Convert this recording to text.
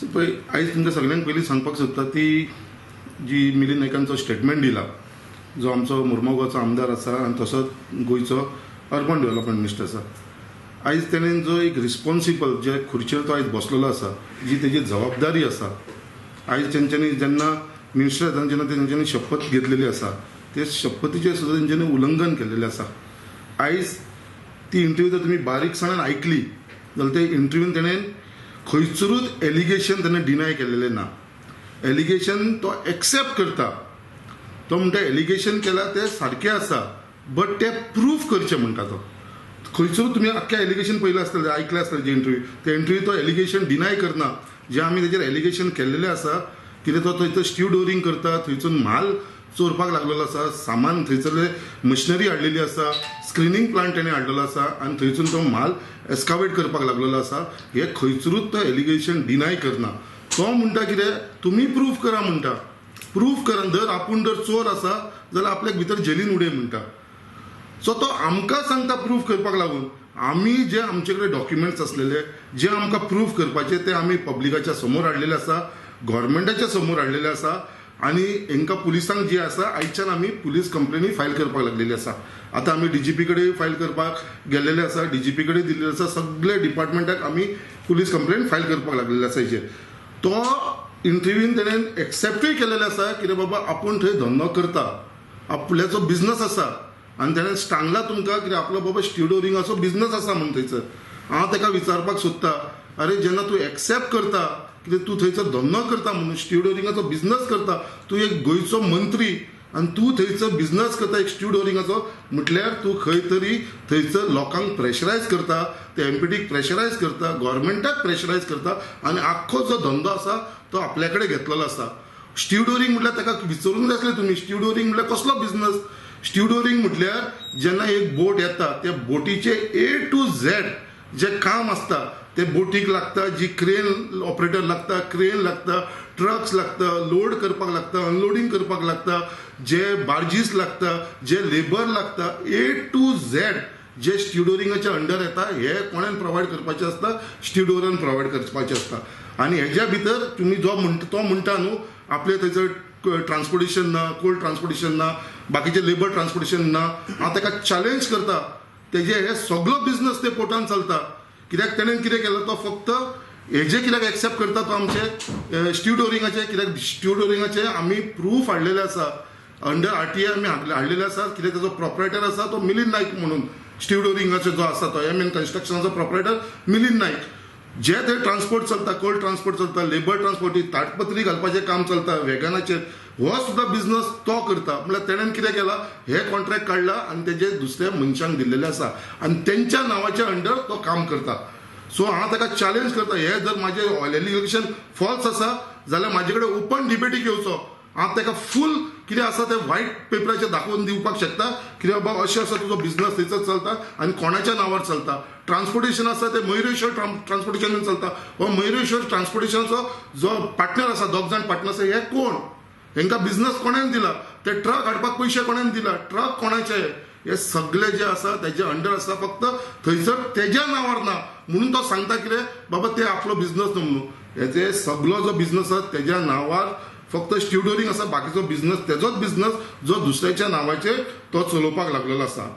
पळय आयज तुमकां सगळ्यांक पयलीं सांगपाक सोदता ती जी मिलिंद नायकांचो स्टेटमेंट दिला, जो आमचो मुर्मुगांवचो आमदार आसा आनी तसोच गोंयचो अर्बन डेव्हलपमेंट मिनिस्टर आसा. आयज तेणेन जो एक रिस्पॉन्सिबल जे खुर्चेर तो आयज बसलेलो आसा, जी तेजी जबाबदारी आसा, आयज तेंच्यांनी जेन्ना मिनिस्टर येता जेन्ना तेंच्यांनी शपथ घेतलेली आसा, ते शपथीचेर सुद्दां तेंच्यांनी उल्लंघन केलेलें आसा. आयज ती इंटरव्यू जर तुमी बारीकसाणेन आयकली जाल्यार ते इंटरव्यून तेणेन खंयसरूच एलिगेशन तेणें डिनाय केलेलें ना. एलिगेशन तो एक्सेप्ट करता, तो म्हणटा एलिगेशन केला ते सारकें आसा, बट ते प्रूफ करचें म्हणटा तो. खंयसरूच तुमी आख्खें एलिगेशन पयलें आसतलें, आयकलें आसतलें जे इंटरव्यू, ते इंटरव्यू तो एलिगेशन डिनाय करना. जे आमी तेजेर एलिगेशन केल्लेलें आसा, कितें तो थंयसर स्टीव डोरिंग करता, थंयसून माल चोरपाक लागलेलो आसा, सामान थंयसरले मशिनरी हाडलेली आसा, स्क्रिनींग प्लांट तेणें हाडलेलो आसा आनी थंयसून तो माल एस्कावेट करपाक लागलेलो आसा. हे खंयसरूच तो एलिगेशन डिनाय करना. तो म्हणटा कितें, तुमी प्रूफ करा म्हणटा. प्रूफ करा, जर आपूण जर चोर आसा जाल्यार आपल्याक भितर जेलीन उडय म्हणटा. सो तो आमकां सांगता प्रूफ करपाक लागून. आमी जे आमचे कडेन डॉक्युमेंट्स आसलेले, जे आमकां प्रूफ करपाचे, ते आमी पब्लिकाच्या समोर हाडलेले आसा, गव्हर्मेंटाच्या समोर हाडलेले आसा आनी हांकां पुलिसांक जी आसा आयच्यान आमी पुलीस कंप्लेनी फायल करपाक लागलेली आसा. आतां आमी डीजीपी कडेन फायल करपाक गेल्लेले आसा, डीजीपी कडेन दिल्लेले आसा, सगळे डिपार्टमेंटाक आमी पुलीस कंप्लेन फायल करपाक लागलेले आसा. हेचेर तो इंटरव्यून तेणेन एक्सेप्टूय केलेले आसा कितें बाबा आपूण थंय धंदो करता, आपल्याचो बिझनस आसा आनी तेणेन सांगला तुमकां कितें आपलो बाबा स्टीव डोरिंगाचो बिझनस आसा म्हणून थंयसर. हांव ताका विचारपाक सोदता, अरे जेन्ना तूं एक्सेप्ट करता कितें तूं थंयसर धंदो करता म्हणून, स्टीव डोरिंगाचो बिझनस करता, तूं एक गोंयचो मंत्री आनी तूं थंयसर बिझनस करता एक स्टीव डोरिंगाचो, म्हटल्यार तूं खंय तरी थंयसर लोकांक प्रेशरायज करता, ते एमपीटीक प्रेशरायज करता, गव्हर्मेंटाक प्रेशरायज करता आनी आख्खो जो धंदो आसा तो आपल्या कडेन घेतलेलो आसा. स्टीव डोरिंग म्हटल्यार ताका विचारूंक जाय आसलें तुमी, स्टीव डोरिंग म्हटल्यार कसलो बिझनस. स्टीव डोरिंग म्हटल्यार जेन्ना एक बोट येता, त्या बोटीचे A to Z जे काम आसता, ते बोटीक लागता, जी क्रेन ऑपरेटर लागता, क्रेन लागता, ट्रक्स लागता, लोड करपाक लागता, अनलोडिंग करपाक लागता, जे बार्जीस लागता, जे लेबर लागता, A to Z जे स्टीव डोरिंगाच्या अंडर येता, हे कोणेन प्रोवायड करपाचें आसता, स्टीव डोरिंगान प्रोवायड करपाचें आसता. आनी हेज्या भितर तुमी जो म्हणटा तो म्हणटा न्हू, आपले थंयसर ट्रान्सपोर्टेशन ना, कोल्ड ट्रान्सपोर्टेशन ना, बाकीचे लेबर ट्रान्सपोर्टेशन ना. हांव ताका चॅलेंज करता, तेजे हे सगळो बिझनस ते पोर्टान चलता. कित्याक तेणेन कितें केलं, तो फक्त हेजे कित्याक एक्सेप्ट करता तो आमचे स्टीव डोरिंगाचे, कित्याक स्टीव डोरिंगाचे आमी प्रूफ हाडलेले आसा, अंडर RTI आमी हाडलेले आसा. कित्याक तेजो प्रोपरायटर आसा तो मिलिंद नायक म्हणून, स्टीव डोरिंगाचो जो आसा तो MN कन्स्ट्रक्शनाचो प्रोपरायटर मिलिंद नायक. जे थंय ट्रान्सपोर्ट चलता, कोल्ड ट्रान्सपोर्ट चलता, लेबर ट्रान्सपोर्ट, ताटपत्री घालपाचें काम चलता वेगनाचेर, हो सुद्दां बिझनस तो करता. म्हळ्यार तेणेन कितें केलां, हे कॉन्ट्रॅक्ट काडला आनी तेजे दुसऱ्या मनशांक दिल्लेले आसा आनी तेंच्या नांवाच्या अंडर तो काम करता. सो हांव ताका चॅलेंज करता, हे जर म्हाजें एलिगेशन फॉल्स आसा जाल्यार म्हाजे कडेन ओपन डिबेटीक येवचो. हांव ताका फूल कितें आसा तें व्हायट पेपराचेर दाखोवन दिवपाक शकता, कित्याक बाबा अशें आसा तुजो बिझनस थंयसर चलता आनी कोणाच्या नांवार चलता. ट्रान्सपोर्टेशन आसा तें मयुरेश्वर ट्रान्सपोर्टेशनान चलता. हो मयुरेश्वर ट्रान्सपोर्टेशनाचो जो पार्टनर आसा, दोग जाण पार्टनर आसा, हे कोण, हांकां बिझनस कोणेन दिला, ते ट्रक हाडपाक पयशे कोणेन दिला, ट्रक कोणाचे, हे सगळे जे आसा तेजे अंडर आसा, फक्त थंयसर तेज्या नांवार ना म्हणून तो सांगता कितें बाबा ते आपलो बिझनस न्हू म्हणून. हेजे सगळो जो बिझनस आसा तेज्या नांवार फक्त स्टीव डोरिंग आसा, बाकीचो बिझनस तेजोच बिझनस जो दुसऱ्याच्या नांवाचेर तो चलोवपाक लागलेलो आसा.